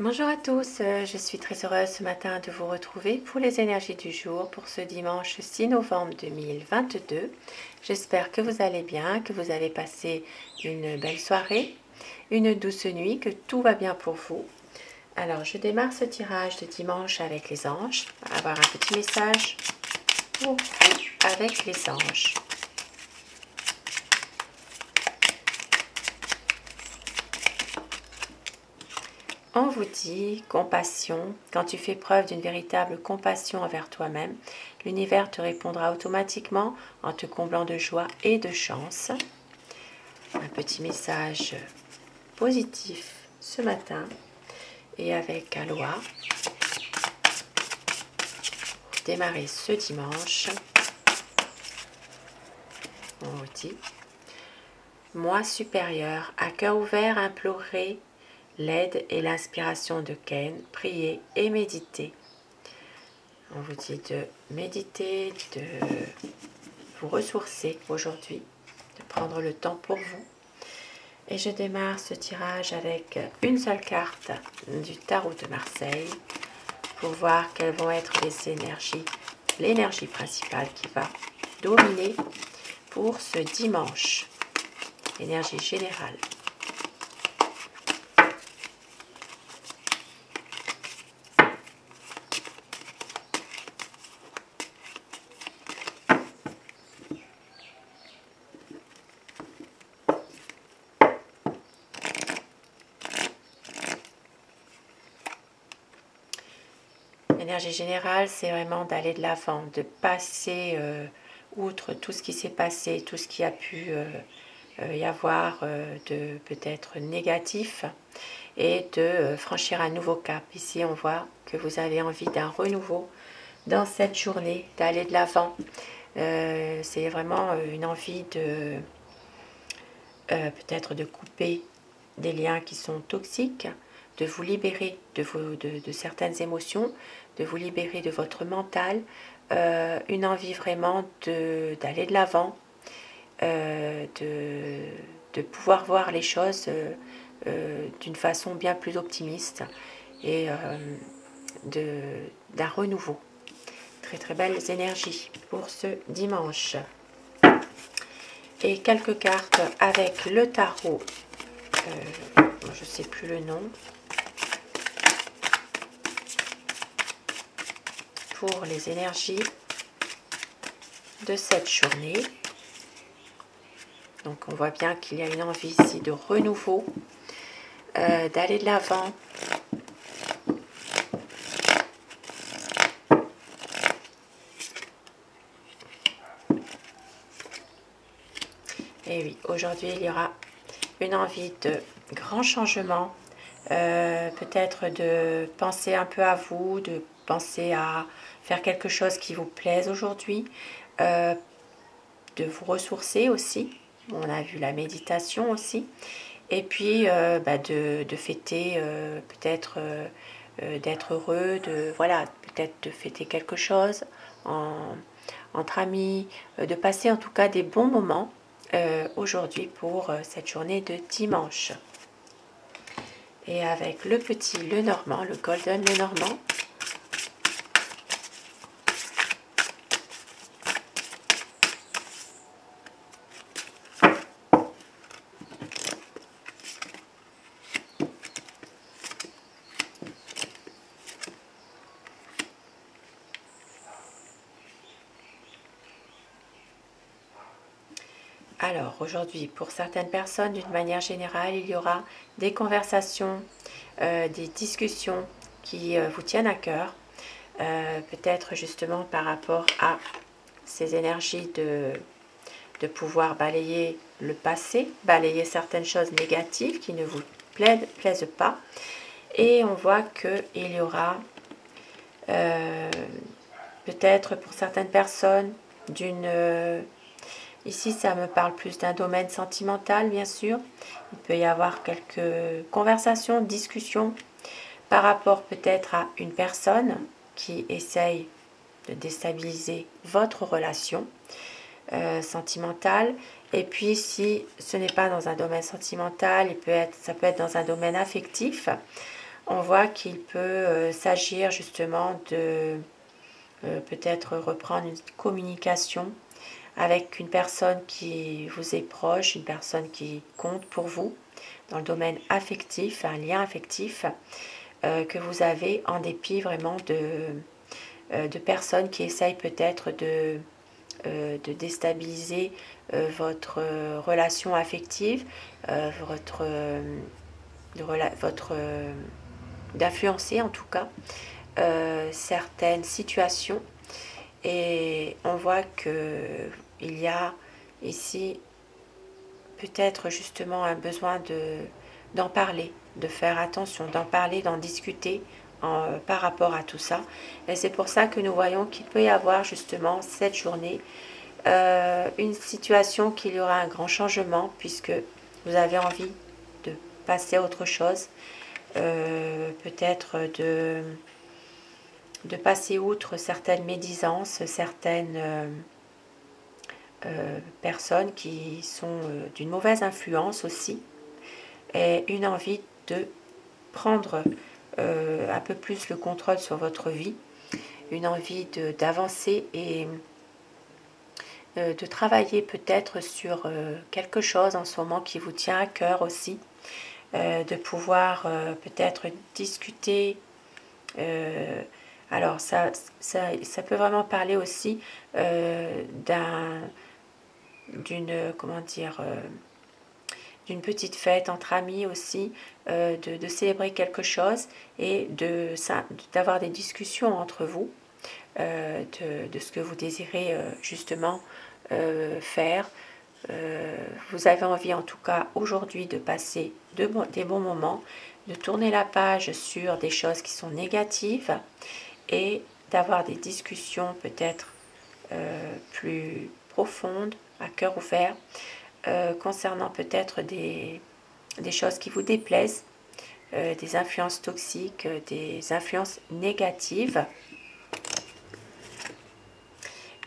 Bonjour à tous, je suis très heureuse ce matin de vous retrouver pour les énergies du jour pour ce dimanche 6 novembre 2022. J'espère que vous allez bien, que vous avez passé une belle soirée, une douce nuit, que tout va bien pour vous. Alors je démarre ce tirage de dimanche avec les anges, avoir un petit message pour vous avec les anges. On vous dit compassion. Quand tu fais preuve d'une véritable compassion envers toi-même, l'univers te répondra automatiquement en te comblant de joie et de chance. Un petit message positif ce matin et avec Aloha pour démarrer ce dimanche. On vous dit moi supérieur, à cœur ouvert, implorer l'aide et l'inspiration de Ken, priez et méditez. On vous dit de méditer, de vous ressourcer aujourd'hui, de prendre le temps pour vous. Et je démarre ce tirage avec une seule carte du tarot de Marseille pour voir quelles vont être les énergies, l'énergie principale qui va dominer pour ce dimanche. Énergie générale. L'énergie générale, c'est vraiment d'aller de l'avant, de passer outre tout ce qui s'est passé, tout ce qui a pu y avoir de peut-être négatif et de franchir un nouveau cap. Ici, on voit que vous avez envie d'un renouveau dans cette journée, d'aller de l'avant. C'est vraiment une envie de peut-être de couper des liens qui sont toxiques, de vous libérer de certaines émotions, de vous libérer de votre mental, une envie vraiment d'aller de l'avant, de pouvoir voir les choses d'une façon bien plus optimiste et d'un renouveau. Très très belles énergies pour ce dimanche. Et quelques cartes avec le tarot, je ne sais plus le nom, pour les énergies de cette journée. Donc on voit bien qu'il y a une envie ici de renouveau, d'aller de l'avant. Et oui, aujourd'hui il y aura une envie de grand changement, peut-être de penser un peu à vous, de penser à faire quelque chose qui vous plaise aujourd'hui, de vous ressourcer aussi. On a vu la méditation aussi. Et puis de fêter, peut-être d'être heureux, voilà, peut-être de fêter quelque chose entre amis, de passer en tout cas des bons moments aujourd'hui pour cette journée de dimanche. Et avec le petit Lenormand, le Golden Lenormand, alors aujourd'hui, pour certaines personnes, d'une manière générale, il y aura des conversations, des discussions qui vous tiennent à cœur, peut-être justement par rapport à ces énergies de pouvoir balayer le passé, balayer certaines choses négatives qui ne vous plaisent pas. Et on voit qu'il y aura peut-être pour certaines personnes ici, ça me parle plus d'un domaine sentimental, bien sûr. Il peut y avoir quelques conversations, discussions par rapport peut-être à une personne qui essaye de déstabiliser votre relation sentimentale. Et puis, si ce n'est pas dans un domaine sentimental, ça peut être dans un domaine affectif. On voit qu'il peut s'agir justement de peut-être reprendre une communication avec une personne qui vous est proche, une personne qui compte pour vous dans le domaine affectif, un lien affectif que vous avez en dépit vraiment de personnes qui essayent peut-être de déstabiliser votre relation affective, d'influencer en tout cas certaines situations. Et on voit qu'il y a ici peut-être justement un besoin d'en parler, de faire attention, d'en parler, d'en discuter par rapport à tout ça. Et c'est pour ça que nous voyons qu'il peut y avoir justement cette journée une situation qu'il y aura un grand changement puisque vous avez envie de passer à autre chose, peut-être de passer outre certaines médisances, certaines personnes qui sont d'une mauvaise influence aussi, et une envie de prendre un peu plus le contrôle sur votre vie, une envie d'avancer et de travailler peut-être sur quelque chose en ce moment qui vous tient à cœur aussi, de pouvoir peut-être discuter. Alors ça peut vraiment parler aussi d'une petite fête entre amis aussi, de célébrer quelque chose et d'avoir des discussions entre vous de ce que vous désirez justement faire. Vous avez envie en tout cas aujourd'hui de passer des bons moments, de tourner la page sur des choses qui sont négatives et d'avoir des discussions peut-être plus profondes, à cœur ouvert, concernant peut-être des choses qui vous déplaisent, des influences toxiques, des influences négatives.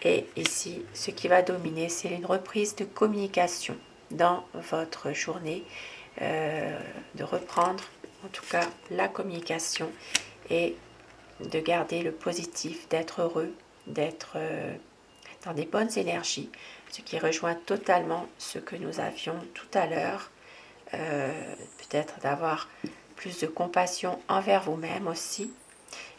Et ici, ce qui va dominer, c'est une reprise de communication dans votre journée, de reprendre en tout cas la communication et de garder le positif, d'être heureux, d'être dans des bonnes énergies, ce qui rejoint totalement ce que nous avions tout à l'heure, peut-être d'avoir plus de compassion envers vous-même aussi.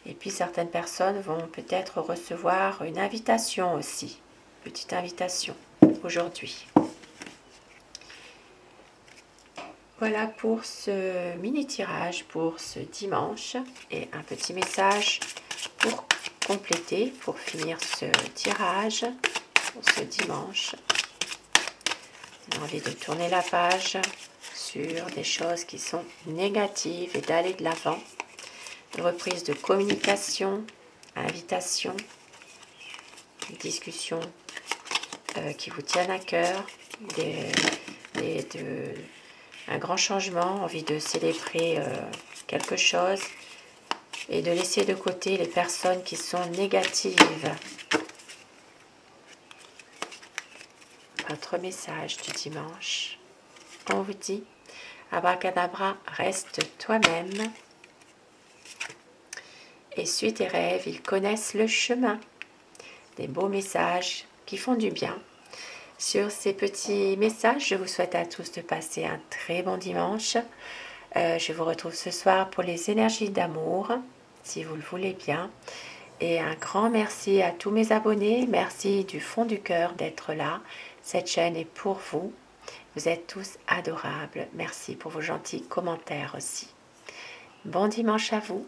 Et puis certaines personnes vont peut-être recevoir une invitation aussi, petite invitation aujourd'hui. Voilà pour ce mini tirage pour ce dimanche et un petit message pour compléter, pour finir ce tirage pour ce dimanche. J'ai envie de tourner la page sur des choses qui sont négatives et d'aller de l'avant. Reprise de communication, invitation, discussion qui vous tiennent à cœur, un grand changement, envie de célébrer quelque chose et de laisser de côté les personnes qui sont négatives. Votre message du dimanche. On vous dit, abracadabra, reste toi-même. Et suis tes rêves, ils connaissent le chemin. Des beaux messages qui font du bien. Sur ces petits messages, je vous souhaite à tous de passer un très bon dimanche. Je vous retrouve ce soir pour les énergies d'amour, si vous le voulez bien. Et un grand merci à tous mes abonnés. Merci du fond du cœur d'être là. Cette chaîne est pour vous. Vous êtes tous adorables. Merci pour vos gentils commentaires aussi. Bon dimanche à vous.